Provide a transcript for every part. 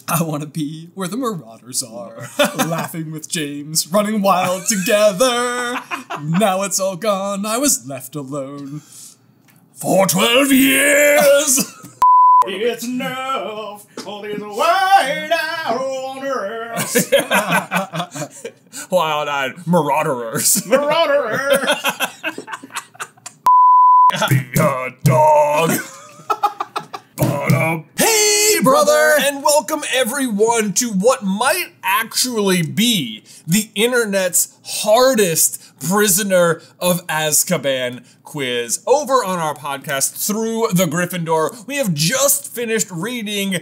I want to be where the marauders are, laughing with James, running wild together. Now it's all gone, I was left alone. For 12 years! It's enough for these white-eyed wanderers. Wild-eyed marauders. Marauders. Be a dog. Hey, brother, and welcome everyone to what might actually be the internet's hardest Prisoner of Azkaban quiz over on our podcast, Through the Griffin Door. We have just finished reading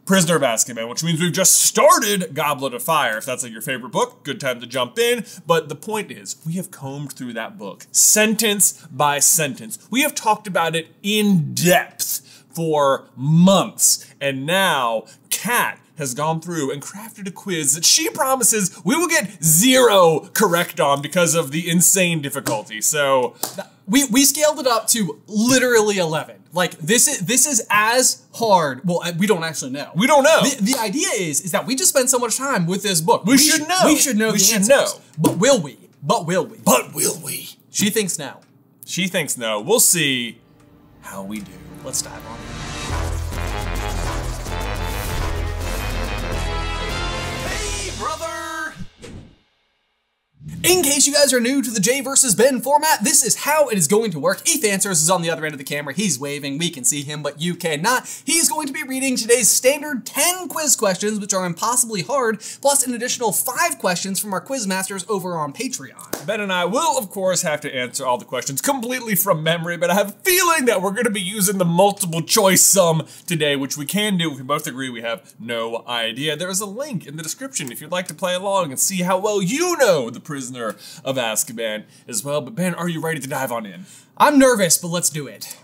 Prisoner of Azkaban, which means we've just started Goblet of Fire. If that's like your favorite book, good time to jump in. But the point is, we have combed through that book, sentence by sentence. We have talked about it in depth for months, and now Kat has gone through and crafted a quiz that she promises we will get 0 correct on because of the insane difficulty. So we scaled it up to literally 11. Like this is as hard. Well, we don't actually know. We don't know. The idea is that we just spend so much time with this book. We should know. We should know. We the should answers. know. But will we? But will we? But will we? She thinks no. She thinks no. We'll see how we do. Let's dive on in. In case you guys are new to the Jay versus Ben format, this is how it is going to work. Ethan Answers is on the other end of the camera. He's waving. We can see him, but you cannot. He's going to be reading today's standard 10 quiz questions, which are impossibly hard, plus an additional 5 questions from our quiz masters over on Patreon. Ben and I will, of course, have to answer all the questions completely from memory, but I have a feeling that we're going to be using the multiple choice sum today, which we can do if we both agree we have no idea. There is a link in the description if you'd like to play along and see how well you know the Prisoner of Azkaban as well. But Ben, are you ready to dive on in? I'm nervous, but let's do it.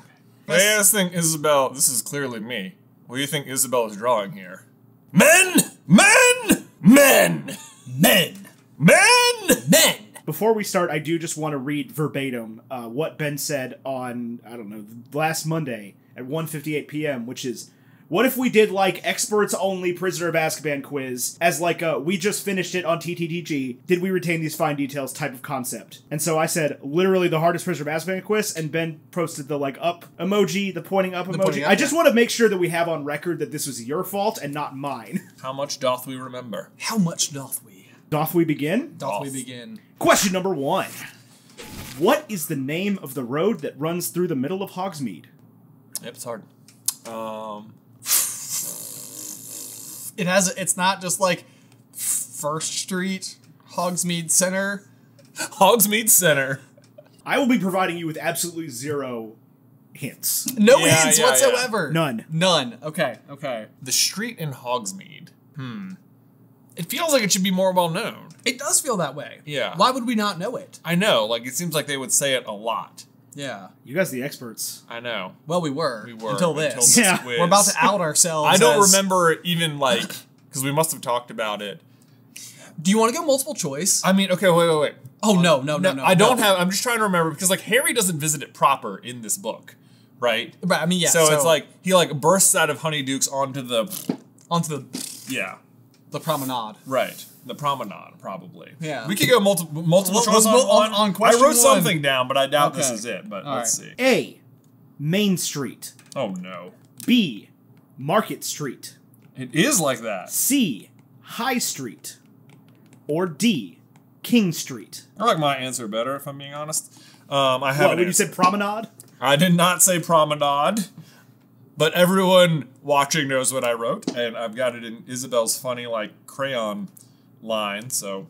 I think Isabel, this is clearly me. What do you think Isabel is drawing here? Men! Men! Men! Men! Men! Men! Before we start, I do just want to read verbatim what Ben said on, I don't know, last Monday at 1:58 p.m., which is, what if we did, like, experts-only Prisoner of Azkaban quiz as, like, we just finished it on TTTG, did we retain these fine details type of concept? And so I said, literally the hardest Prisoner of Azkaban quiz, and Ben posted the, like, up emoji, the pointing up emoji. Pointing up, I just want to make sure that we have on record that this was your fault and not mine. How much doth we remember? How much doth we? Doth we begin? Doth we begin? Question number 1. What is the name of the road that runs through the middle of Hogsmeade? Yep, it's hard. It's not just like First Street, Hogsmeade Center. Hogsmeade Center. I will be providing you with absolutely 0 hints. No hints whatsoever. None. None. Okay, okay. The street in Hogsmeade. It feels like it should be more well known. It does feel that way. Yeah. Why would we not know it? I know, like it seems like they would say it a lot. Yeah. You guys are the experts. I know. Well, we were. We were. Until this. Yeah. quiz. We're about to out ourselves. I don't remember even like, because we must have talked about it. Do you want to go multiple choice? I mean, okay, wait. Oh, no. I don't have, I'm just trying to remember, because like Harry doesn't visit it proper in this book, right? Right, I mean, yeah. So it's like, he like bursts out of Honeydukes onto the... Yeah. The promenade. Right. The promenade, probably. Yeah. We could go multiple choice on question I wrote 1. something down, but I doubt this is it, but let's see. A. Main Street. Oh, no. B. Market Street. It is like that. C. High Street. Or D. King Street. I like my answer better, if I'm being honest. I have What, when you said promenade? I did not say promenade, but everyone watching knows what I wrote, and I've got it in Isabel's funny, like, crayon line, so...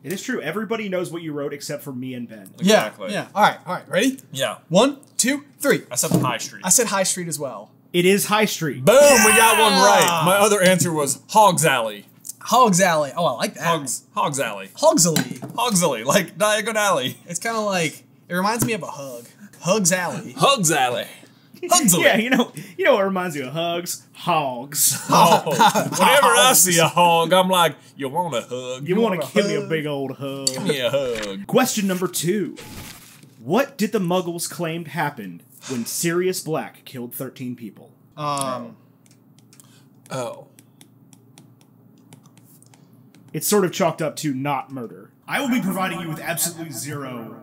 It is true. Everybody knows what you wrote except for me and Ben. Exactly. Yeah. All right. Ready? Yeah. 1, 2, 3. I said High Street. I said High Street as well. It is High Street. Boom! Yeah! We got one right. My other answer was Hogs Alley. Hogs Alley. Oh, I like that. Hogs Alley. Hogsalley. Hogsalley, like Diagon Alley. It's kind of like, it reminds me of a hug. Hugs Alley. Hugs Alley. Hugsalley. Yeah, you know what reminds you of hugs? Hogs. Oh, whenever I see a hog, I'm like, you want a hug? You want to give me a big old hug? Give me a hug. Question number 2. What did the Muggles claim happened when Sirius Black killed 13 people? Oh. It's sort of chalked up to not murder. I will be providing you with absolutely zero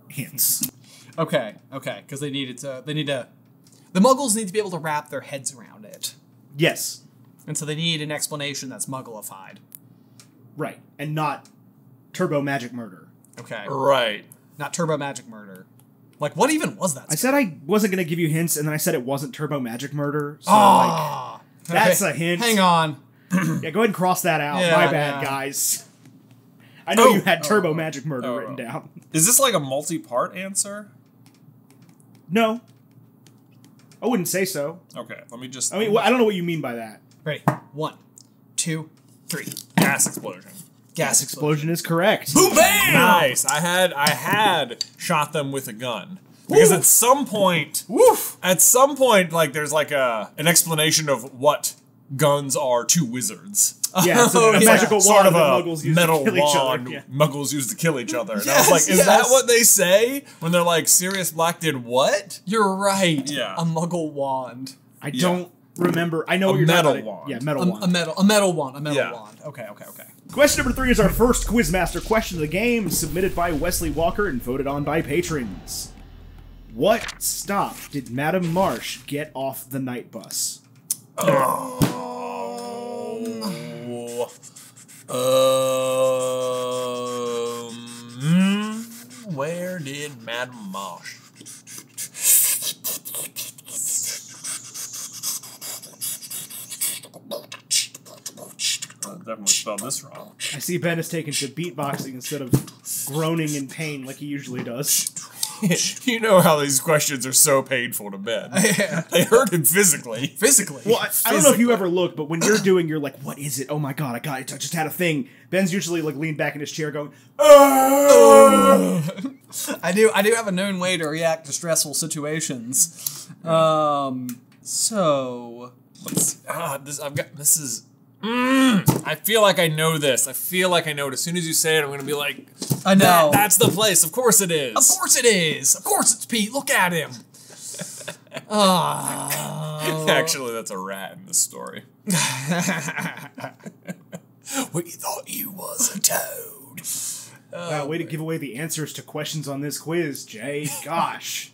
hints. Okay, because they need to. The Muggles need to be able to wrap their heads around it, Yes. and so they need an explanation that's Muggleified. Right. And not turbo magic murder. Okay, Right. not turbo magic murder. Like, what even was that? I said I wasn't going to give you hints, and then I said it wasn't turbo magic murder. So, that's a hint. Hang on. Yeah, go ahead and cross that out. Yeah, My bad, yeah. guys. I know you had turbo magic murder written down. Is this like a multi-part answer? No. I wouldn't say so. Okay, let me just... I mean, I don't know what you mean by that. Ready? 1, 2, 3. Gas explosion. Gas Explosion is correct. Boom, bam! Nice. I had shot them with a gun. Because at some point, like there's like an explanation of what guns are to wizards. Yeah, it's a magical sort wand of that a Muggles use metal to kill each other. wand Yeah. Muggles use to kill each other. And I Yes, was like, is yes. that what they say when they're like, Sirius Black did what? You're right. Yeah. A Muggle wand. I don't remember. I know what you're metal talking about. wand. Yeah, metal wand. A metal wand. A metal Yeah. wand. Okay. Question number 3 is our first Quizmaster question of the game, submitted by Wesley Walker and voted on by patrons. What stop did Madame Marsh get off the night bus? Where did Madame Marsh? I definitely spelled this wrong. I see Ben has taken to beatboxing instead of groaning in pain like he usually does. You know how these questions are so painful to Ben. They hurt him physically. Well, I don't know if you ever look, but when you're doing, you're like, what is it? Oh my god, I got it. I just had a thing. Ben's usually like leaned back in his chair going, oh! I do have a known way to react to stressful situations. So this is. I feel like I know this. I feel like I know it. As soon as you say it, I'm gonna be like, I know. That's the place. Of course it is. Of course it is. Of course it's Pete. Look at him. Actually, that's a rat in this story. We thought you was a toad. Wow, way to give away the answers to questions on this quiz, Jay. Gosh.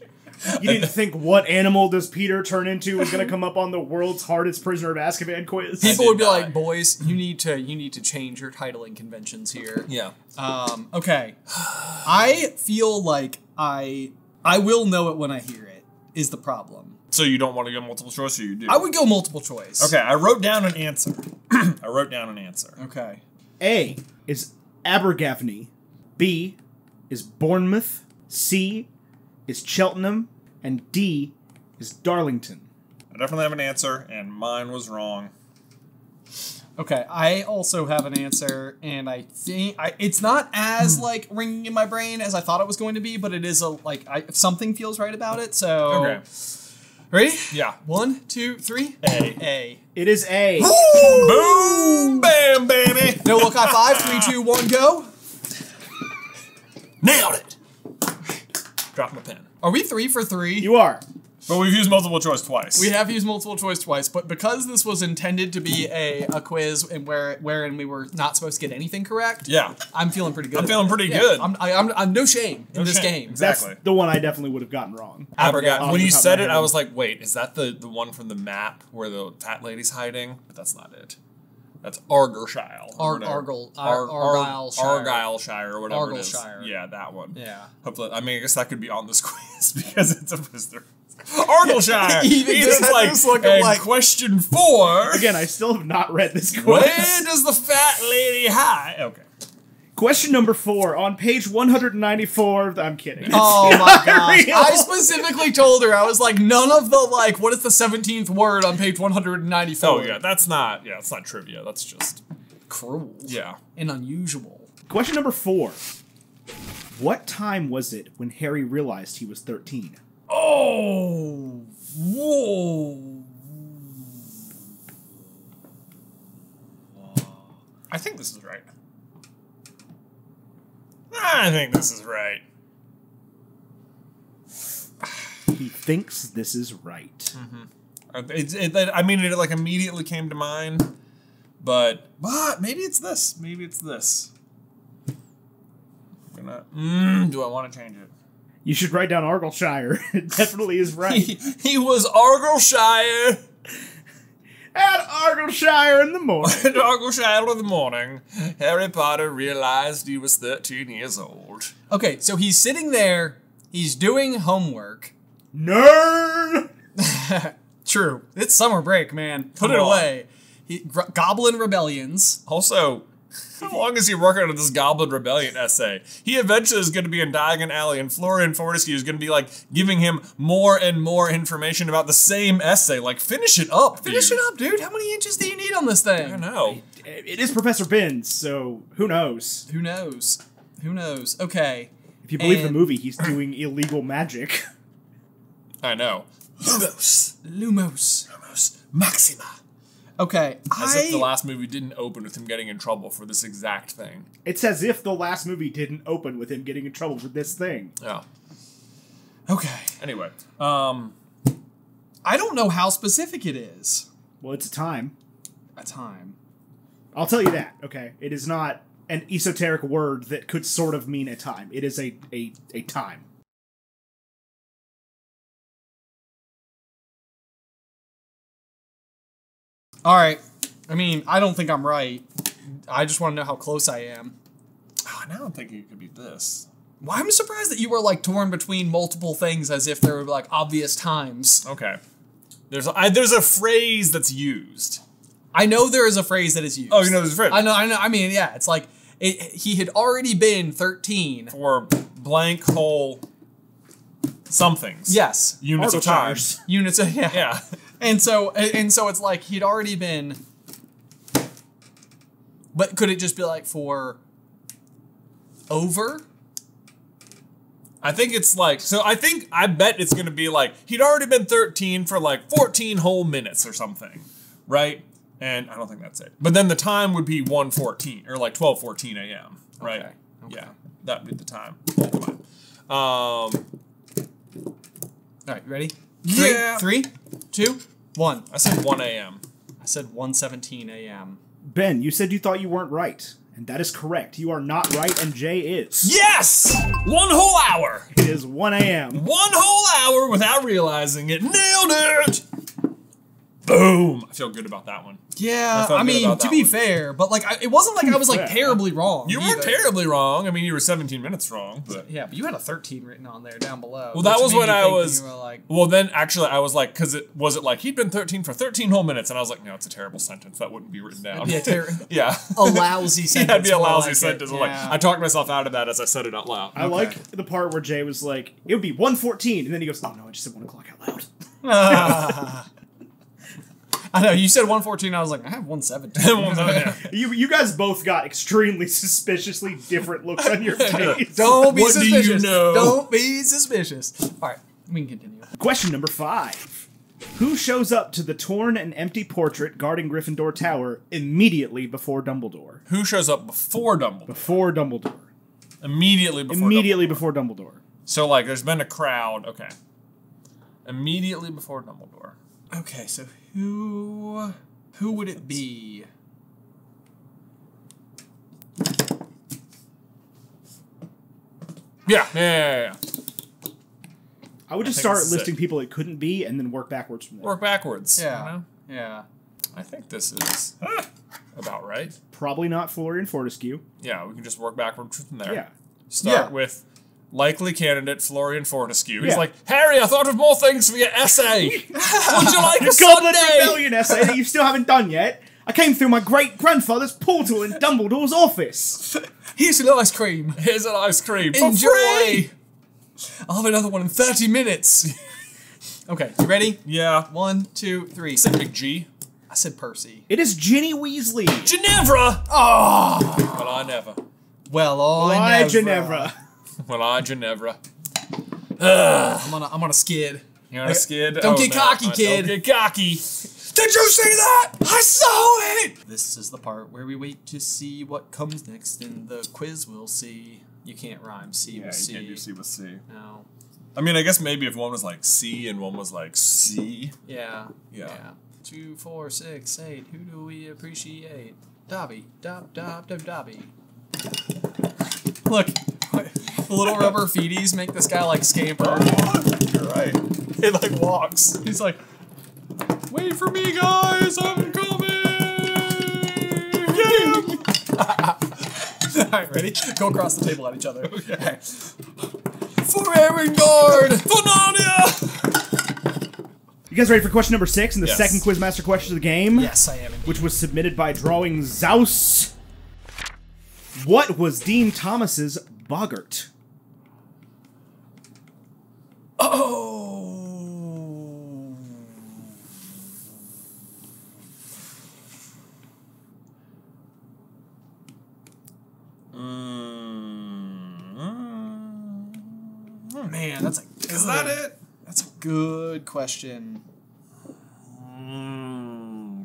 You didn't think what animal does Peter turn into was going to come up on the world's hardest Prisoner of Azkaban quiz? People would be like, boys, you need to change your titling conventions here. Yeah. Okay. I feel like I will know it when I hear it, is the problem. So you don't want to go multiple choice, or you do? I would go multiple choice. Okay, I wrote down an answer. Okay. A is Abergavenny. B is Bournemouth. C is Cheltenham. And D is Darlington. I definitely have an answer, and mine was wrong. Okay, I also have an answer, and I think it's not as like ringing in my brain as I thought it was going to be, but it is something feels right about it. So Okay. Ready? Yeah. 1, 2, 3. A. It is A. Boom! Bam, baby! No look high five. 3, 2, 1, go. Nailed it! Drop my pen. Are we 3 for 3? You are. But we've used multiple choice twice. We have used multiple choice twice, but because this was intended to be a quiz and wherein we were not supposed to get anything correct, Yeah. I'm feeling pretty good. I'm feeling pretty good. I'm no shame in this shame. game. Exactly. That's the one I definitely would have gotten wrong. Abergavenny. Off When the you top of said my it, head. I was like, wait, is that the one from the map where the fat lady's hiding? But that's not it. That's Argyllshire. Argyllshire, or whatever it is. Argyllshire. Yeah, that one. Yeah. Hopefully, I mean, I guess that could be on this quiz because it's a prisoner. Argyllshire! Even Ethan's just like, this look of and like- question 4. Again, I still have not read this quiz. Where does the fat lady hide? Okay. Question number 4 on page 194. I'm kidding. Oh It's my not gosh. real. I specifically told her, I was like, none of the, what is the 17th word on page 194? Oh, yeah, it's not trivia. That's just, Cruel. yeah. And unusual. Question number 4. What time was it when Harry realized he was 13? Oh. Whoa. I think this is right. I think this is right. He thinks this is right. I mean, it like immediately came to mind, But maybe it's this. Maybe it's this. I'm gonna. Do I want to change it? You should write down Argyllshire. It definitely is right. He was Argyllshire. At Argyllshire in the morning. At Argyllshire in the morning, Harry Potter realized he was 13 years old. Okay, so he's sitting there. He's doing homework. Nerd! True. It's summer break, man. Put it away. Goblin rebellions. Also, how long is he working on this Goblin Rebellion essay? He eventually is going to be in Diagon Alley, and Florian Fortescue is going to be, like, giving him more and more information about the same essay. Like, finish it up, dude. Finish it up, dude. How many inches do you need on this thing? I don't know. It is Professor Binns, so who knows? Who knows? Who knows? Okay. If you believe the movie, he's doing illegal magic. I know. Lumos. Maxima. Okay, As if the last movie didn't open with him getting in trouble for this exact thing. It's as if the last movie didn't open with him getting in trouble for this thing. Yeah. Okay. Anyway, I don't know how specific it is. Well, it's a time. A time. I'll tell you that, okay? It is not an esoteric word that could sort of mean a time. It is a time. All right. I mean, I don't think I'm right. I just want to know how close I am. now I'm thinking it could be this. Well, I'm surprised that you were like torn between multiple things as if there were like obvious times. Okay. There's a phrase that's used. I know there is a phrase that is used. Oh, you know there's a phrase. I know. I mean, yeah, it's like he had already been 13 for blank hole somethings. Yes. Units of time. Units of Yeah. And so it's like he'd already been. But could it just be like for over? I think it's like, I bet it's going to be like, he'd already been 13 for like 14 whole minutes or something, right? And I don't think that's it. But then the time would be 1:14 or like 12:14 a.m., right? Okay. Yeah, that'd be the time. Come on. All right, ready? Yeah. 3, 2, 1. I said 1 a.m. I said 1:17 a.m. Ben, you said you thought you weren't right. And that is correct. You are not right, and Jay is. Yes! 1 whole hour! It is 1 a.m. 1 whole hour without realizing it. Nailed it! Boom! I feel good about that one. Yeah, I mean, to be fair, but like, it wasn't like I was like terribly wrong. You weren't terribly wrong. I mean, you were 17 minutes wrong, but yeah, but you had a 13 written on there down below. Well, that was when I was. You were like, well, then actually, I was like, because it was like he'd been 13 for 13 whole minutes, and I was like, no, it's a terrible sentence. That wouldn't be written down. Yeah, a lousy sentence. Yeah, it'd be a lousy like sentence. Yeah. Like I talked myself out of that as I said it out loud. I like the part where Jay was like, it would be 1:14, and then he goes, oh no, I just said 1 o'clock out loud. I know, you said 1:14, I was like, I have 1:17. You guys both got extremely suspiciously different looks on your face. Don't be What suspicious. do you know? Don't be suspicious. All right, we can continue. Question number 5. Who shows up to the torn and empty portrait guarding Gryffindor Tower immediately before Dumbledore? Who shows up before Dumbledore? Before Dumbledore. Immediately before Immediately Dumbledore. before Dumbledore. So, like, there's been a crowd. Okay. Immediately before Dumbledore. Okay, so who would it be? Yeah. I would just think start this is listing people it couldn't be and then work backwards from there. Work backwards. Yeah. You know? Yeah. I think this is about right. Probably not Florian Fortescue. Yeah, we can just work backwards from there. Yeah. Start with likely candidate Florian Fortescue. He's Yeah. like, Harry, I thought of more things for your essay. Would you like a Goblin Sunday? Rebellion essay that you still haven't done yet. I came through my great-grandfather's portal in Dumbledore's office. Here's an ice cream. Here's an ice cream for Enjoy. free. I'll have another one in 30 minutes. Okay, you ready? Yeah. 1, 2, 3. Said Big G. I said Percy. It is Ginny Weasley. Ginevra. Oh! Well, I never. Why, Ginevra? Well, I Ginevra. I'm on a skid. You're on a skid? Don't get cocky, kid. Don't get cocky. Did you see that? I saw it! This is the part where we wait to see what comes next in the quiz we'll see. You can't rhyme C with C. Yeah, you can't do C with C. No. I mean, I guess maybe if one was like C and one was like C. Yeah. Yeah. 2, 4, 6, 8. Who do we appreciate? Dobby. Dobby. Look, the little rubber feeties make this guy like scamper. You're right. He like walks. He's like, Wait for me, guys! I'm coming! Get him! alright, ready? Go across the table at each other. Okay. For Erengard! For Narnia! You guys ready for question number 6 and the Yes. second Quizmaster question of the game? Yes, I am indeed. Which was submitted by Drawing Zeus. What was Dean Thomas's boggart? Oh! Man, that's a good, Is that it? That's a good question.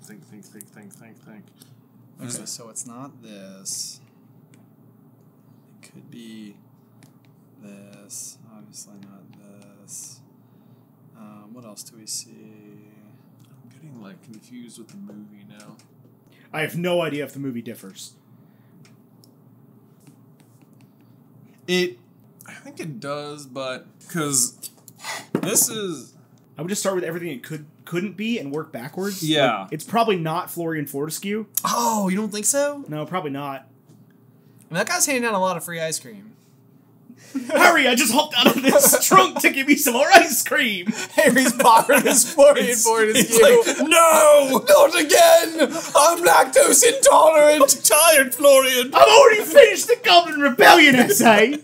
Think. Okay, so it's not this. It could be this. Obviously not this. What else do we see? I'm getting like confused with the movie now. I have no idea if the movie differs. I think it does, but because this is. I would just start with everything it couldn't be and work backwards. Yeah. Like, it's probably not Florian Fortescue. Oh, you don't think so? No, probably not. I mean, that guy's handing out a lot of free ice cream. Hurry, I just hopped out of this trunk to give me some more ice cream. Harry's boggart is Florian Fortescue. He's like, no! Not again! I'm lactose intolerant! I'm tired, Florian! I've already finished the Goblin Rebellion essay.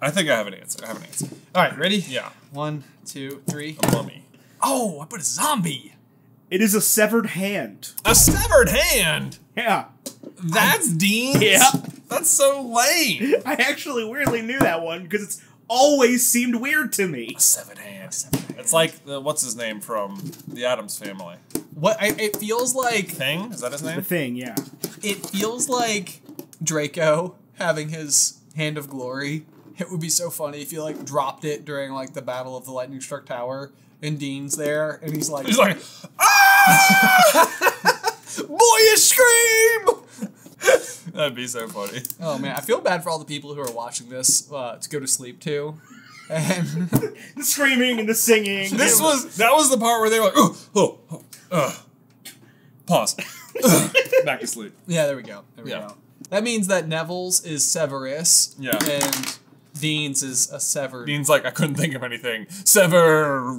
I think I have an answer. All right, ready? Yeah. 1, 2, 3. A mummy. Oh, I put a zombie. It is a severed hand. A severed hand! Yeah. That's Dean's? Yeah. That's so lame. I actually weirdly knew that one because it's always seemed weird to me. A severed hand. It's like, what's his name from the Addams Family? It feels like Thing? Is that his The name? Thing, yeah. it feels like Draco having his hand of glory. It would be so funny if you like dropped it during like the Battle of the Lightning Struck Tower and Dean's there and he's like ah! Boyish scream! That'd be so funny. Oh man, I feel bad for all the people who are watching this to go to sleep to. And The screaming and the singing. That was the part where they were like, pause. Back to sleep. yeah, there we go. There we go. That means that Neville's is Severus. Yeah. And Dean's is a severed. Dean's like, I couldn't think of anything. Sever.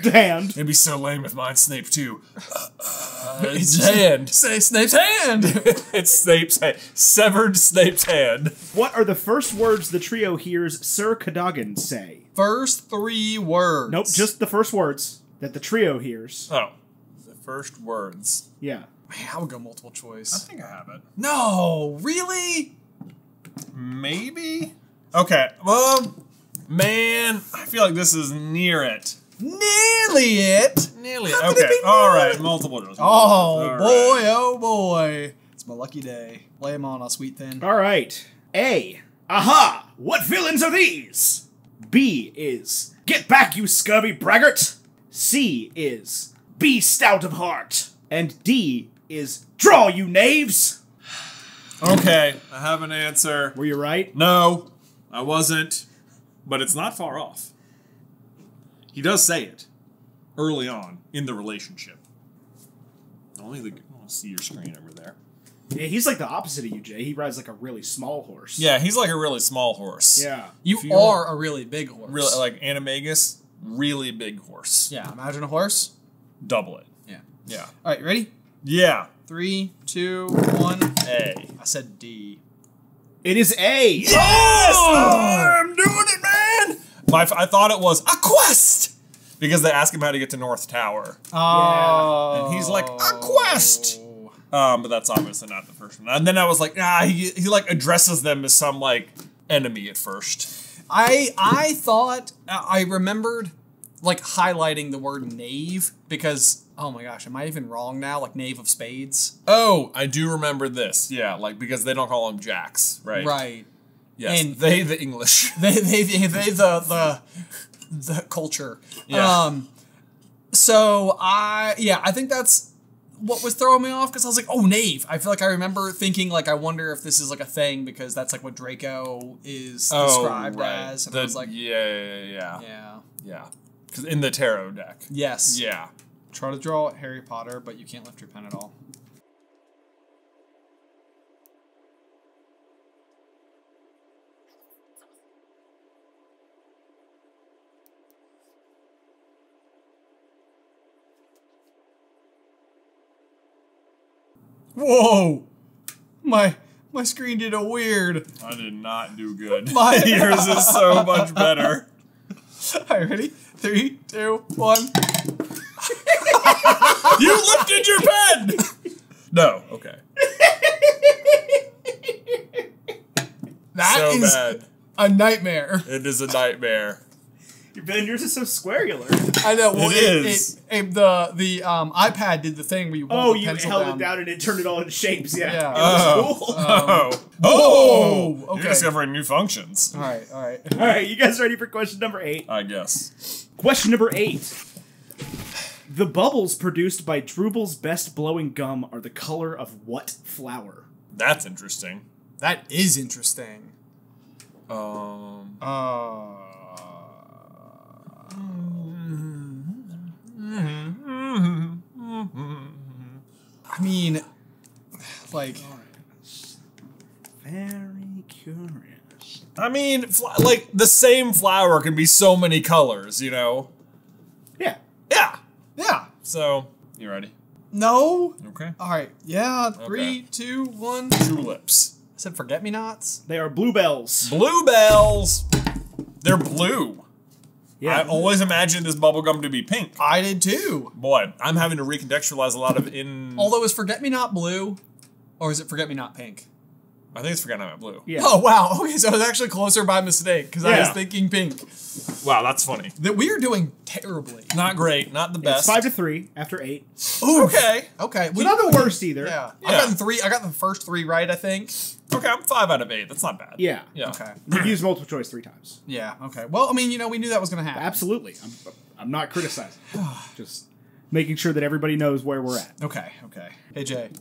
hand. It'd be so lame if mine's Snape too. It's hand. Say Snape's hand! It's Snape's hand. Severed Snape's hand. What are the first words the trio hears Sir Cadogan say? First 3 words. Nope, just the first words that the trio hears. Oh. The first words. Yeah. Man, I would go multiple choice. I think I have it. No, really? Maybe? Okay, well, man, I feel like this is near it. Nearly it. Nearly How it. could Okay, it be alright, multiple choice. Oh All boy, right. oh boy. It's my lucky day. Lay him on, sweet thin. All right. A. Aha! What villains are these? B is Get back, you scurvy braggart! C is Be stout of heart! And D is Draw, you knaves! Okay, I have an answer. Were you right? No, I wasn't, but it's not far off. He does say it early on in the relationship. I want to see your screen over there. Yeah, he's like the opposite of you, Jay. He rides like a really small horse. Yeah, he's like a really small horse. Yeah. You If you are a really big horse. Really, like Animagus, really big horse. Yeah, imagine a horse. Double it. Yeah. Yeah. All right, you ready? Yeah. 3, 2, 1. A. I said D. It is A. Yes! Oh, I'm doing it, man! I thought it was a quest! Because they ask him how to get to North Tower. Oh. And he's like, a quest! But that's obviously not the first one. And then I was like, he like addresses them as some like enemy at first. I thought, I remembered like highlighting the word knave because, oh my gosh, am I even wrong now? Like knave of spades? Oh, I do remember this. Yeah, like because they don't call him jacks, right? Right. Yes. And they the English. They the culture. Yeah. So I think that's what was throwing me off, because I was like, oh, knave. I feel like I remember thinking, like, I wonder if this is like a thing, because that's like what Draco is described as. And I was like, yeah. Because in the tarot deck. Yes. Yeah. Try to draw Harry Potter, but you can't lift your pen at all. Whoa! My screen did a weird. I did not do good. Yours is so much better. Alright, ready? 3, 2, 1. You lifted your pen! No, okay. That so is bad. a nightmare. It is a nightmare. Ben, yours is so squaregular. I know. Well, It is. The iPad did the thing where you hold the You pencil held down. it down and it turned it all into shapes. Yeah. Yeah. It was cool. Oh, okay. You're discovering new functions. All right. All right, you guys ready for question number 8? I guess. Question number 8. The bubbles produced by Drooble's best blowing gum are the color of what flower? That's interesting. That is interesting. I mean, like, very curious. I mean, like, the same flower can be so many colors, you know? Yeah. Yeah. yeah. So, you ready? No. Okay. All right. Yeah. Okay. 3, 2, 1. Tulips. I said forget-me-nots. They are bluebells. Bluebells. They're blue. Yeah. I always imagined this bubblegum to be pink. I did too. Boy, I'm having to recontextualize a lot of Although, is forget-me-not blue, or is it forget-me-not pink? I think it's Forget Not Blue. Yeah. Oh, wow. Okay, so I was actually closer by mistake, because I was Yeah. thinking pink. Wow, that's funny. That we are doing terribly. Not great, not the It's best. 5-3 after 8. Ooh. Okay. Okay. It's not the worst either. Yeah. Yeah. I got 3. I got the first 3 right, I think. Okay, I'm 5 out of 8. That's not bad. Yeah. Yeah. Okay. You've used multiple choice 3 times. Yeah. Okay. Well, I mean, we knew that was going to happen. Absolutely. I'm not criticizing. Just making sure that everybody knows where we're at. Okay. Okay. Hey Jay,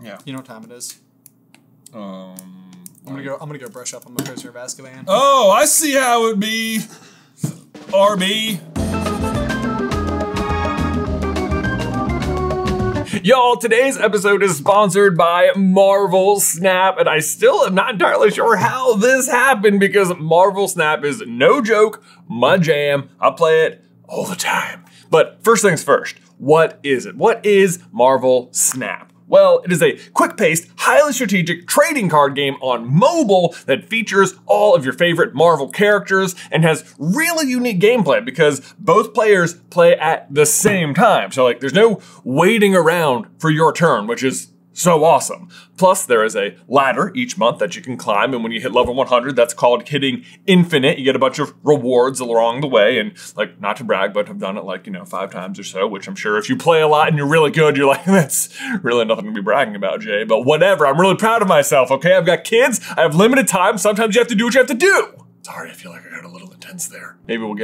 Yeah. you know what time it is? I'm gonna go brush up on my Prisoner of Azkaban. Oh, I see how it be. RB. Y'all, today's episode is sponsored by Marvel Snap, and I still am not entirely sure how this happened because Marvel Snap is no joke, my jam. I play it all the time. But first things first, what is it? What is Marvel Snap? Well, it is a quick-paced, highly strategic trading card game on mobile that features all of your favorite Marvel characters and has really unique gameplay because both players play at the same time. So like, there's no waiting around for your turn, which is so awesome. Plus, there is a ladder each month that you can climb, and when you hit level 100, that's called hitting infinite. You get a bunch of rewards along the way, and like, not to brag, but I've done it like, 5 times or so, which I'm sure if you play a lot and you're really good, you're like, that's really nothing to be bragging about, Jay, but whatever, I'm really proud of myself, okay? I've got kids, I have limited time, sometimes you have to do what you have to do. Sorry, I feel like I got a little intense there. Maybe we'll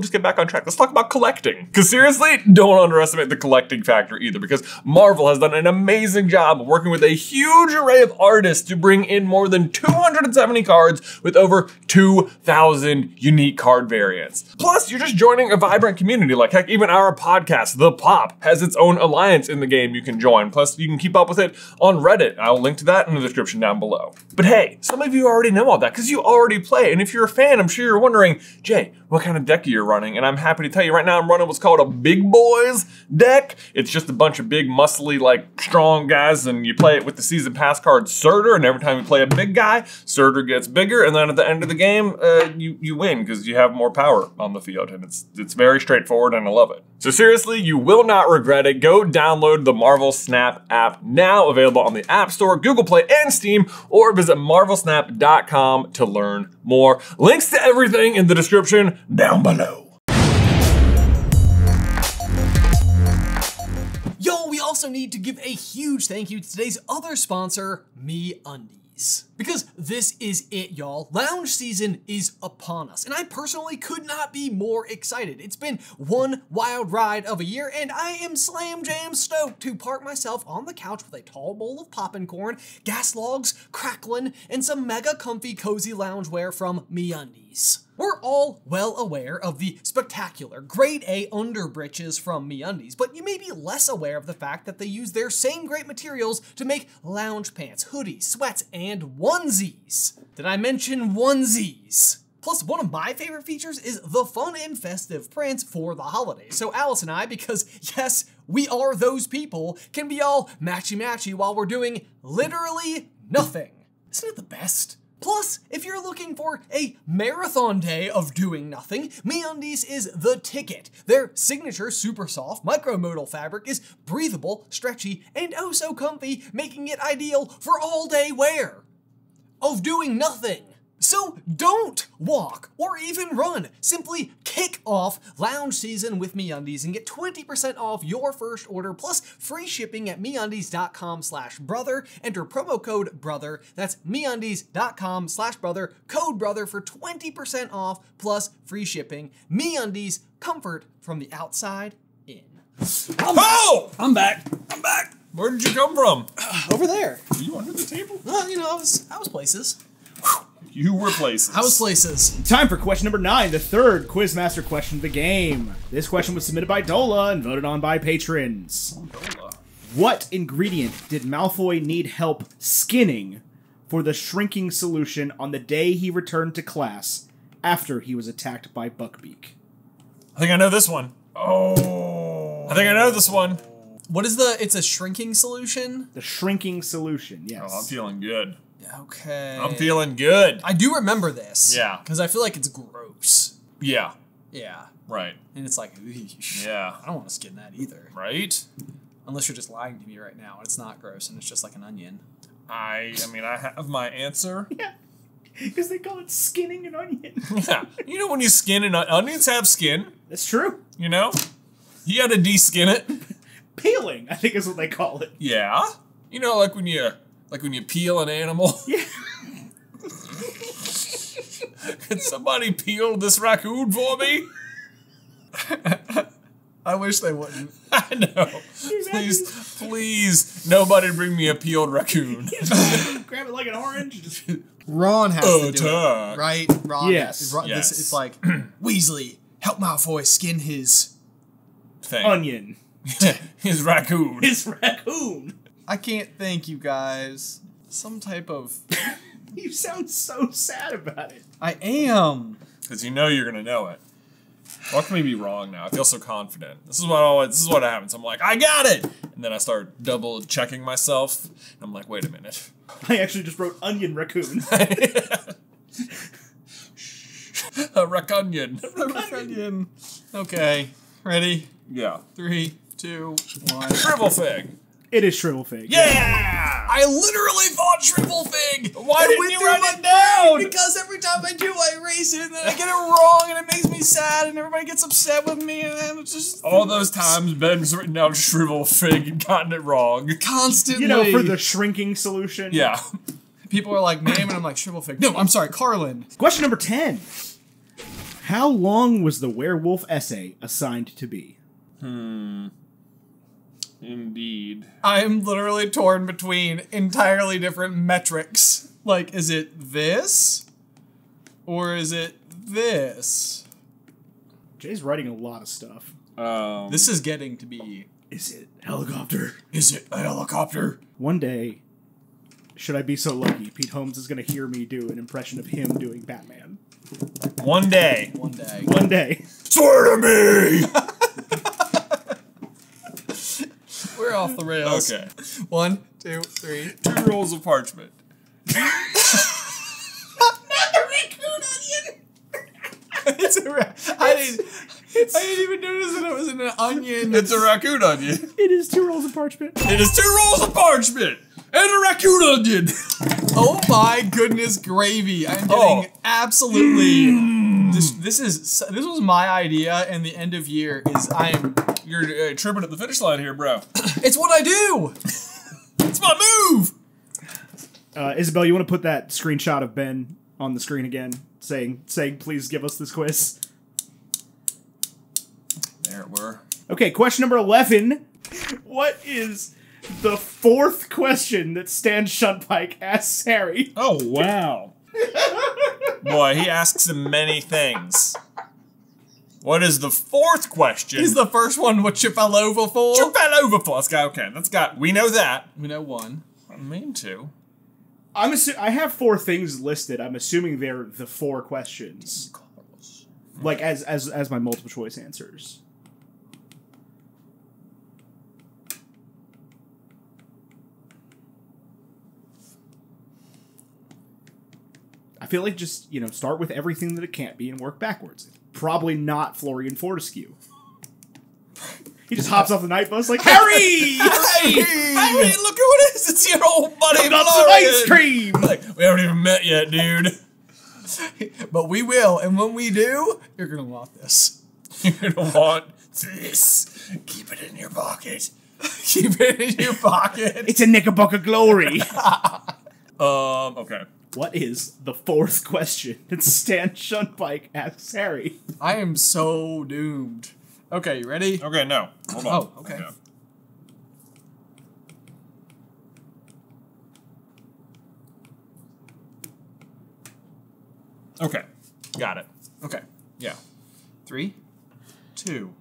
just get back on track. Let's talk about collecting. Because seriously, don't underestimate the collecting factor either, because Marvel has done an amazing job of working with a huge array of artists to bring in more than 270 cards with over 2,000 unique card variants. Plus, you're just joining a vibrant community. Like, heck, even our podcast, The Pop, has its own alliance in the game you can join. Plus, you can keep up with it on Reddit. I'll link to that in the description down below. But hey, some of you already know all that because you already play, and if you're a fan, I'm sure you're wondering, Jay, what kind of deck are you running? And I'm happy to tell you right now I'm running what's called a big boys deck. It's just a bunch of big, muscly, like, strong guys, and you play it with the season pass card Surtur, and every time you play a big guy, Surtur gets bigger, and then at the end of the game, you win because you have more power on the field, and it's very straightforward, and I love it. So seriously, you will not regret it. Go download the Marvel Snap app now, available on the App Store, Google Play, and Steam, or visit marvelsnap.com to learn more. Links to everything in the description down below. Yo, we also need to give a huge thank you to today's other sponsor, MeUndies. Because this is it, y'all. Lounge season is upon us, and I personally could not be more excited. It's been one wild ride of a year, and I am slam jam stoked to park myself on the couch with a tall bowl of poppin' corn, gas logs crackling, and some mega comfy cozy loungewear from MeUndies. We're all well aware of the spectacular grade A underbritches from MeUndies, but you may be less aware of the fact that they use their same great materials to make lounge pants, hoodies, sweats, and onesies. Did I mention onesies? Plus, one of my favorite features is the fun and festive prints for the holidays. So Alice and I, because yes, we are those people, can be all matchy-matchy while we're doing literally nothing. Isn't it the best? Plus, if you're looking for a marathon day of doing nothing, MeUndies is the ticket. Their signature super soft micromodal fabric is breathable, stretchy, and oh so comfy, making it ideal for all day wear of doing nothing. So don't walk or even run. Simply kick off lounge season with MeUndies and get 20% off your first order plus free shipping at MeUndies.com/brother. Enter promo code BROTHER. That's MeUndies.com/brother. Code BROTHER for 20% off plus free shipping. MeUndies, comfort from the outside in. I'm back. Where did you come from? Over there. Were you under the table? Well, you know, I was places. You were places. I was places. Time for question number 9, the third Quizmaster question of the game. This question was submitted by Dola and voted on by patrons. Dola. What ingredient did Malfoy need help skinning for the shrinking solution on the day he returned to class after he was attacked by Buckbeak? I think I know this one. Oh. I think I know this one. What is the, it's a shrinking solution? The shrinking solution, yes. Oh, I'm feeling good. Okay. I'm feeling good. I do remember this. Yeah. Because I feel like it's gross. Yeah. Yeah. Right. And it's like, eesh. Yeah. I don't want to skin that either. Right? Unless you're just lying to me right now and it's not gross and it's just like an onion. I mean, I have my answer. Yeah. Because they call it skinning an onion. Yeah. You know when you skin onions have skin. That's true. You know? You gotta de-skin it. Peeling, I think is what they call it. Yeah. You know, like when you peel an animal. Yeah. Could somebody peel this raccoon for me? I wish they wouldn't. I know. Please, nobody bring me a peeled raccoon. Grab it like an orange. Ron has to do Attack. it, right? Ron. Yes. Yes. It's like, Weasley, help Malfoy skin his Thing. Onion. His raccoon. His raccoon. I can't think, you guys. Some type of... You sound so sad about it. I am. Because you know you're gonna know it. Watch me be wrong now. I feel so confident. This is what happens. I'm like, I got it! And then I start double checking myself. And I'm like, wait a minute. I actually just wrote onion raccoon. A raccoon. Onion. Okay. Ready? Yeah. 3, 2, 1. Shrivel fig. It is Shrivel Fig. Yeah! I literally thought Shrivel Fig! Why didn't you write it down? Because every time I do, I erase it, and then I get it wrong, and it makes me sad, and everybody gets upset with me, and then it's just... All those times Ben's written down Shrivel Fig and gotten it wrong. Constantly. You know, for the shrinking solution. Yeah. People are like, name, and I'm like, Shrivel Fig. No, I'm sorry, Carlin. Question number 10. How long was the werewolf essay assigned to be? Indeed. I'm literally torn between entirely different metrics. Like, is it this? Or is it this? Jay's writing a lot of stuff. This is getting to be... Is it helicopter? Is it a helicopter? One day, should I be so lucky, Pete Holmes is going to hear me do an impression of him doing Batman. One day. One day. One day. Swear to me! We're off the rails. Okay. 1, 2, 3. 2 rolls of parchment. Not the raccoon onion! It's a I didn't even notice that it was an onion. It's a raccoon onion. It is 2 rolls of parchment. It is 2 rolls of parchment and a raccoon onion. Oh my goodness, gravy! I'm getting absolutely. This was my idea, and the end of year is You're tripping at the finish line here, bro. It's what I do. It's my move. Isabel, you want to put that screenshot of Ben on the screen again, saying, please give us this quiz? There it were. Okay, question number 11. What is the fourth question that Stan Shunpike asks Harry? Oh, wow. Boy, he asks him many things. What is the fourth question? Is the first one what you fell over for? You fell over for. Okay, we know that. We know one. I mean two. I have 4 things listed. I'm assuming they're the 4 questions. Like, as my multiple choice answers. I feel like just, start with everything that it can't be and work backwards. Probably not Florian Fortescue. He just hops off the night bus like, Harry! Harry, look at what it is. It's your old buddy I've got some ice cream! Like, we haven't even met yet, dude. But we will, and when we do, you're gonna want this. You're gonna want this. Keep it in your pocket. Keep it in your pocket. It's a Knickerbocker glory. Okay. What is the fourth question that Stan Shunpike asks Harry? I am so doomed. Okay, you ready? Okay, no. Hold on. Oh, okay. Okay. Got it. Okay. Yeah. 3, 2,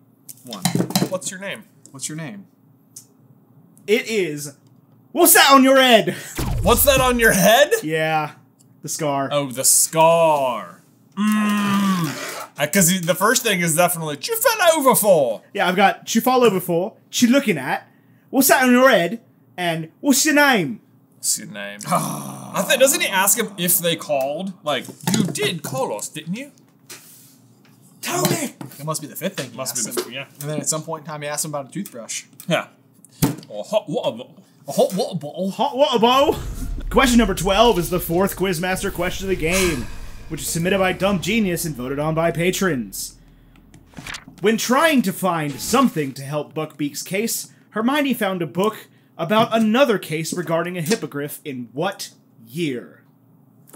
1. What's your name? What's your name? It is... What's that on your head? What's that on your head? Yeah. The scar. Oh, the scar. Because the first thing is definitely, you fell over for. Yeah, I've got, you fall over for, you looking at, what's that on your head, and what's your name? What's your name? I think, doesn't he ask him if they called? Like, you did call us, didn't you? Tony! It must be the 5th thing he Must asks be him. the, yeah. And then at some point in time, he asks him about a toothbrush. Yeah. Or hot water bottle. A hot water bottle. Hot water bowl. Question number 12 is the 4th Quizmaster question of the game, which is submitted by Dumb Genius and voted on by patrons. When trying to find something to help Buckbeak's case, Hermione found a book about another case regarding a hippogriff in what year?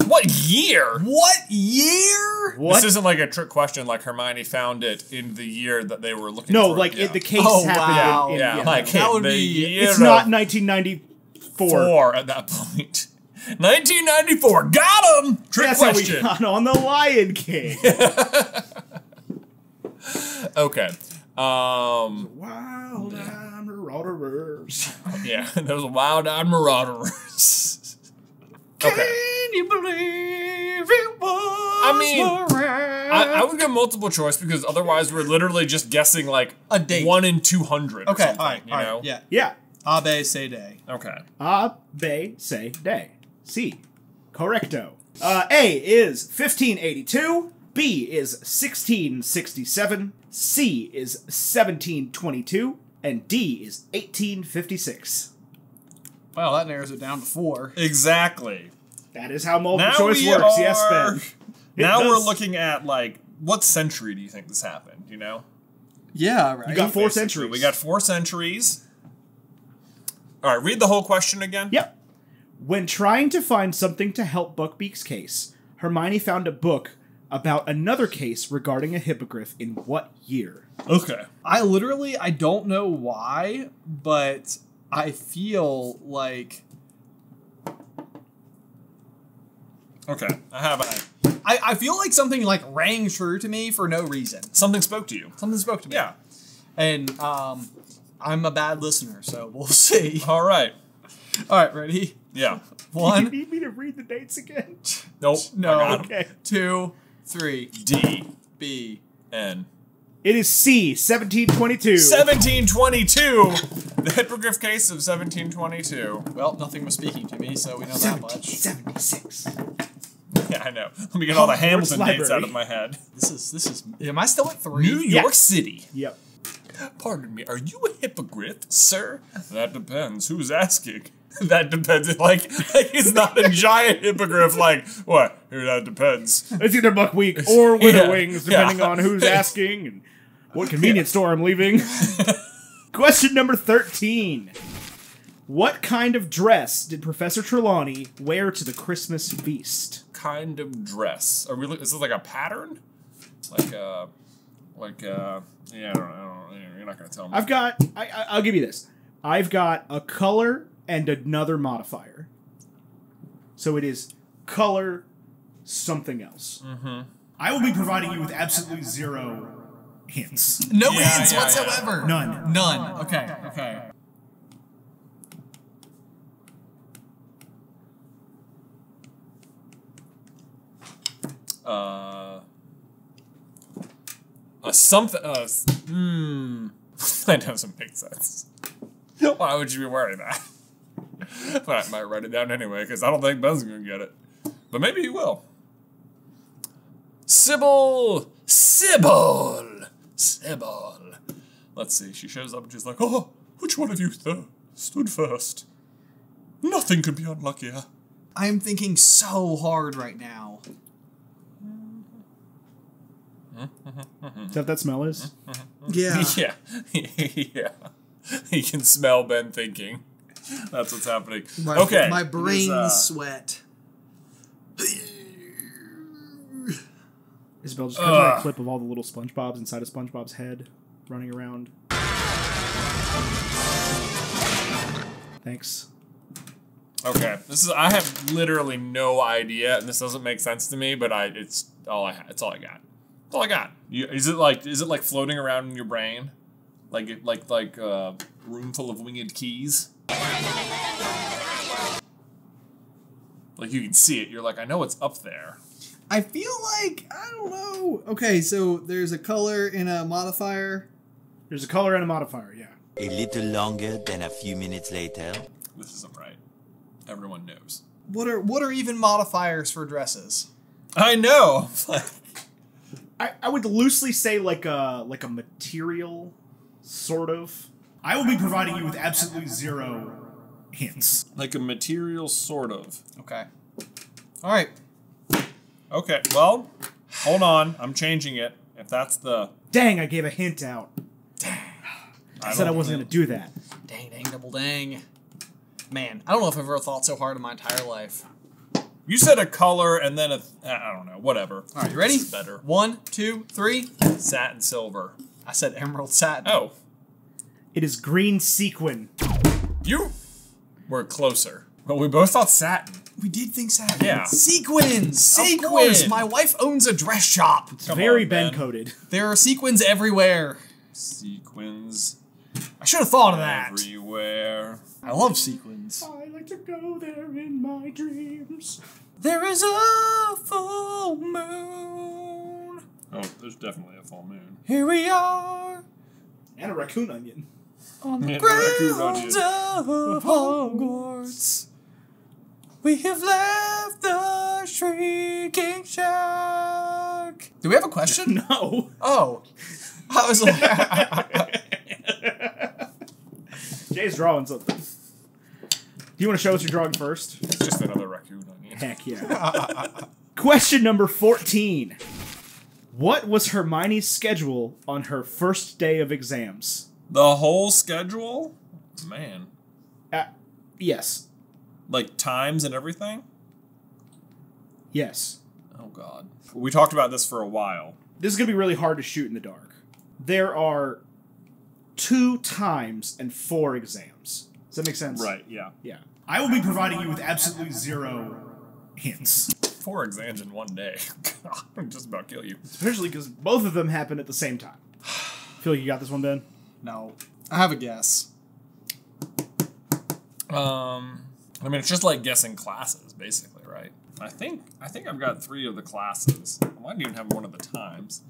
What year? What year? What? This isn't like a trick question like Hermione found it in the year that they were looking No, for. like Yeah. the case Oh, happened wow. in Yeah, like That would the be- year it's not of 1994. 4 at that point. 1994. Got him! Trick That's question. how we got on the Lion King. Okay. Wild marauders. Yeah, those wild-eyed marauders. Okay. Can you believe it was I mean, I would get multiple choice because otherwise we're literally just guessing like A date. 1 in 200 or Okay, something, alright, you know? yeah. Yeah. Abe say day. Okay. Be say day. C. Correcto. A is 1582. B is 1667. C is 1722. And D is 1856. Well, that narrows it down to 4. Exactly. That is how multiple Now choice we works. are- Yes, Ben. It Now does. we're looking at like, what century do you think this happened, you know? Yeah, right. You got 4 Basically, centuries. We got 4 centuries. Alright, read the whole question again. Yep. When trying to find something to help Buckbeak's case, Hermione found a book about another case regarding a hippogriff in what year? Okay. I don't know why, but I feel like Okay. I have I feel like something like rang true to me for no reason. something spoke to you. Something spoke to me. Yeah. And I'm a bad listener, so we'll see. Alright. All right, ready? Yeah. You 1, need me to read the dates again? Nope. no, I got 'em. Okay. 2, 3, D. B. N. It is C, 1722. 1722. The hippogriff case of 1722. Well, nothing was speaking to me, so we know that much. 76. Yeah, I know. Let me get all the Hogwarts Hamilton dates out Library. of my head. This is. Am I still at 3? New York City. Yep. Pardon me, are you a hippogriff, sir? That depends. Who's asking? That depends. Like it's not a giant hippogriff. Like what? That depends. It's either Buckbeak or Witherwings, Yeah. depending on who's asking and what convenience store I'm leaving. Question number 13. What kind of dress did Professor Trelawney wear to the Christmas feast? Kind of dress. Are we? Is this like a pattern? Yeah, I don't know. You're not gonna tell me. I'll give you this. I've got a color and another modifier. So it is color something else. Mm-hmm. I will be providing you with absolutely zero hints. No hints whatsoever. None. None. Okay. Something. That doesn't make sense. Why would you be wearing that? But I might write it down anyway, because I don't think Ben's gonna get it. But maybe he will. Sybil! Let's see, she shows up and she's like, oh, which one of you stood first? Nothing could be unluckier. I'm thinking so hard right now. Is that what that smell is? Yeah. Yeah. He can smell Ben thinking. That's what's happening. My brain sweat. Isabel, just cover that clip of all the little SpongeBobs inside of SpongeBob's head running around. Thanks. Okay, I have literally no idea, and this doesn't make sense to me, but it's all I got. That's all I got. Is it like floating around in your brain, like a room full of winged keys? Like you can see it. You're like, I know it's up there. I feel like, I don't know. Okay, so there's a color and a modifier. There's a color and a modifier, yeah. A little longer than a few minutes later. This isn't right. Everyone knows. What are even modifiers for dresses? I know. I would loosely say like a material, sort of. I will be providing you with absolutely zero hints. Like a material, sort of. Okay. All right. Okay, well, hold on. I'm changing it. If that's the... Dang, I gave a hint out. Dang. I said I wasn't going to do that. Dang, double dang. Man, I don't know if I've ever thought so hard in my entire life. You said a color and then I don't know, whatever. All right, you ready? This is better. 1, 2, 3. Satin silver. I said emerald satin. Oh. It is green sequin. You were closer. But we both thought satin. We did think satin. Yeah. Sequins! Sequin! Of course, my wife owns a dress shop. It's very Ben-coded. There are sequins everywhere. Sequins. I should have thought of that. Everywhere. I love sequins. I like to go there in my dreams. There is a full moon. Oh, there's definitely a full moon. Here we are. And a raccoon onion. On the grounds of Hogwarts. We have left the Shrieking Shack. Do we have a question? No. Oh. I was like... Jay's drawing something. Do you want to show us your drawing first? It's just another raccoon onion. Heck yeah. Question number 14. What was Hermione's schedule on her first day of exams? The whole schedule? Man. Yes. Like times and everything? Yes. Oh, God. We talked about this for a while. This is going to be really hard to shoot in the dark. There are 2 times and 4 exams. Does that make sense? Right, yeah. Yeah. I will be providing you with absolutely zero hints. 4 exams in one day. God, I'm just about to kill you. Especially because both of them happen at the same time. Feel like you got this one, Ben? No. I have a guess. I mean, it's just like guessing classes, basically, right? I think I've got 3 of the classes. I might even have one of the times.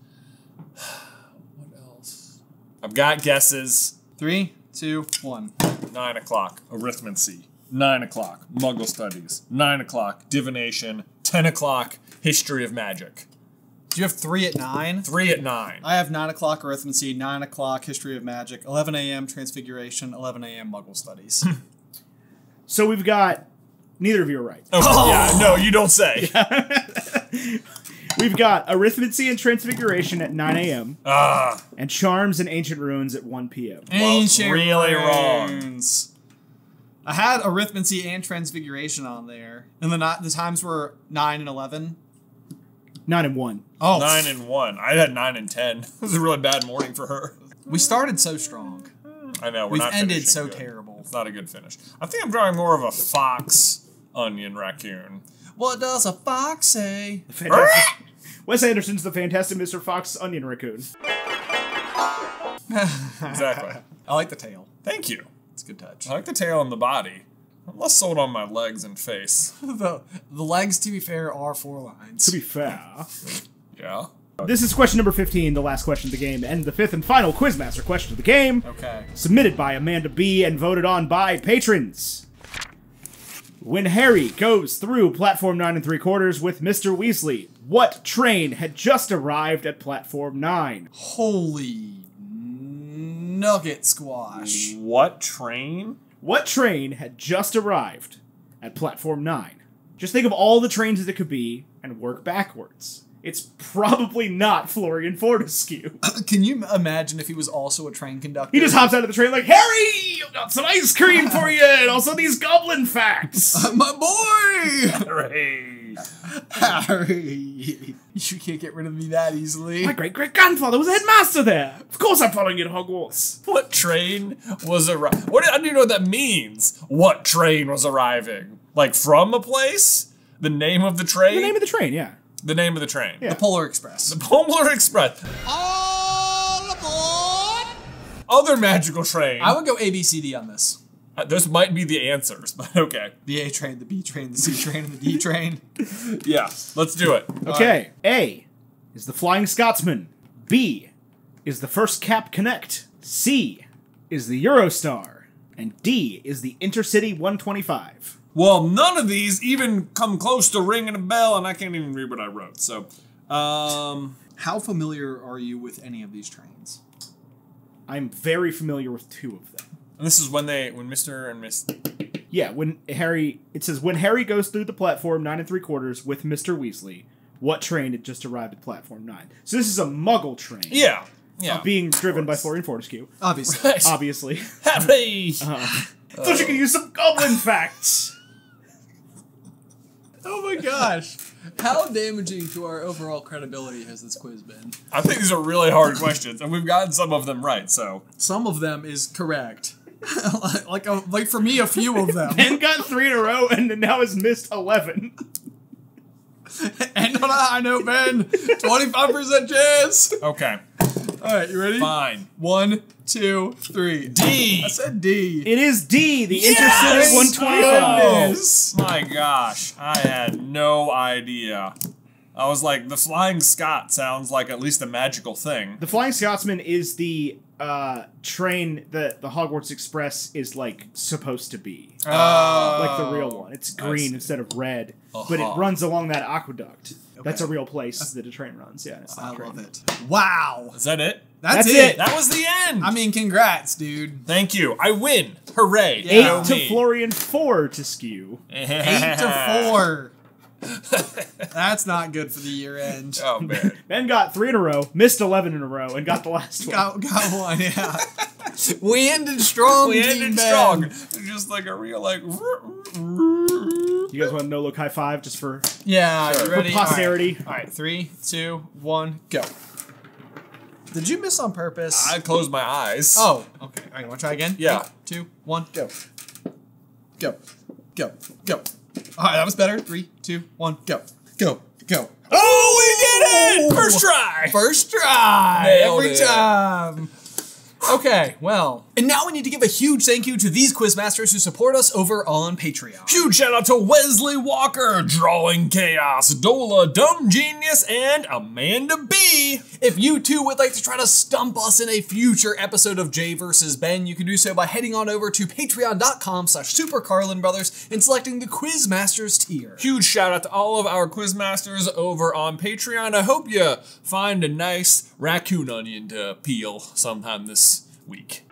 What else? I've got guesses. 3, 2, 1. 9 o'clock, arithmancy. 9 o'clock, Muggle studies. 9 o'clock, divination. 10 o'clock, history of magic. Do you have 3 at 9? 3 at 9. I have 9 o'clock arithmancy, 9 o'clock history of magic, 11 a.m. transfiguration, 11 a.m. Muggle studies. So we've got... Neither of you are right. Oh, yeah, no, you don't say. We've got arithmancy and transfiguration at 9 a.m. And charms and ancient runes at 1 p.m. Ancient really wrong. runes. I had arithmancy and transfiguration on there. And the times were 9 and 11. 9 and 1. Oh. 9 and 1. I had 9 and 10. It was a really bad morning for her. We started so strong. I know, We've not ended finishing so good. terrible. It's not a good finish. I think I'm drawing more of a fox, onion, raccoon. What does a fox say? Wes Anderson's the Fantastic Mr. Fox Onion Raccoon. Exactly. I like the tail. Thank you. It's a good touch. I like the tail and the body. I'm less sold on my legs and face. The legs, to be fair, are 4 lines. To be fair. Yeah. This is question number 15, the last question of the game, and the 5th and final Quizmaster question of the game. Okay. Submitted by Amanda B. and voted on by patrons. When Harry goes through platform 9 3/4 with Mr. Weasley, what train had just arrived at platform 9? Holy nugget squash. What train? What train had just arrived at platform 9? Just think of all the trains that it could be and work backwards. It's probably not Florian Fortescue. Can you imagine if he was also a train conductor? He just hops out of the train like, Harry, I've got some ice cream for you, and also these goblin facts. My boy! Hooray! Harry. You can't get rid of me that easily. My great-great-grandfather was a headmaster there. Of course I'm following you to Hogwarts. What train was arriving? I don't even know what that means. What train was arriving? Like from a place? The name of the train? The name of the train, yeah. The name of the train. Yeah. The Polar Express. The Polar Express. All aboard! Other magical train. I would go A, B, C, D on this. Those might be the answers, but okay. The A train, the B train, the C train, and the D train. Yeah, let's do it. Okay, A is the Flying Scotsman. B is the First Cap Connect. C is the Eurostar. And D is the Intercity 125. Well, none of these even come close to ringing a bell, and I can't even read what I wrote, so... How familiar are you with any of these trains? I'm very familiar with 2 of them. And this is when Mr. and Miss... Yeah, it says, when Harry goes through the platform 9 3/4 with Mr. Weasley, what train had just arrived at platform 9? So this is a Muggle train. Yeah. Being driven by Florian Fortescue. Obviously. Right. Obviously. Happy! Thought you could use some goblin facts. Oh my gosh. How damaging to our overall credibility has this quiz been? I think these are really hard questions, and we've gotten some of them right, so... Some of them is correct. like for me, a few of them. Ben got 3 in a row and now has missed 11. And on a high note, Ben, 25% chance. Okay. All right, you ready? Fine. 1, 2, 3. D! I said D. It is D, the Yes! Intercity 125. Goodness. My gosh, I had no idea. I was like, the Flying Scot sounds like at least a magical thing. The Flying Scotsman is the train that the Hogwarts Express is like supposed to be. Like the real one. It's green instead of red. But it runs along that aqueduct. That's a real place that a train runs. Yeah, it's I that train. love it. Wow. Is that it? That's it. That was the end! I mean, congrats, dude. Thank you. I win. Hooray. 8 to Florian, 4 to Skew. 8 to 4. That's not good for the year end. Oh, man. Ben got 3 in a row, missed 11 in a row, and got the last one. Got one, yeah. We ended strong, We Team ended Ben. strong. Just like a real, like... You guys want a no-look high five just for Yeah, you ready? posterity? All right, 3, 2, 1, go. Did you miss on purpose? I closed my eyes. Oh, okay. All right, you want to try again? Yeah. 3, 2, 1, go. Go. Go. Go. All right, that was better. 3, 2, 1, go. Go. Go. Oh, we did it! First try! First try! Nailed Every it. time. Okay, well. And now we need to give a huge thank you to these quizmasters who support us over on Patreon. Huge shout out to Wesley Walker, Drawing Chaos, Dola, Dumb Genius, and Amanda B. If you too would like to try to stump us in a future episode of Jay vs. Ben, you can do so by heading on over to patreon.com/SuperCarlinBrothers and selecting the Quizmasters tier. Huge shout out to all of our quizmasters over on Patreon. I hope you find a nice raccoon onion to peel sometime this week.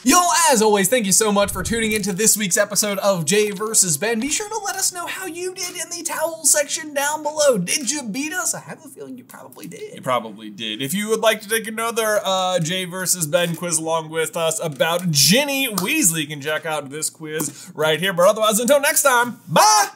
Yo, As always, thank you so much for tuning into this week's episode of Jay vs. Ben. Be sure to let us know how you did in the towel section down below. Did you beat us? I have a feeling you probably did. You probably did. If you would like to take another Jay vs. Ben quiz along with us about Ginny Weasley, you can check out this quiz right here. But otherwise, until next time, bye!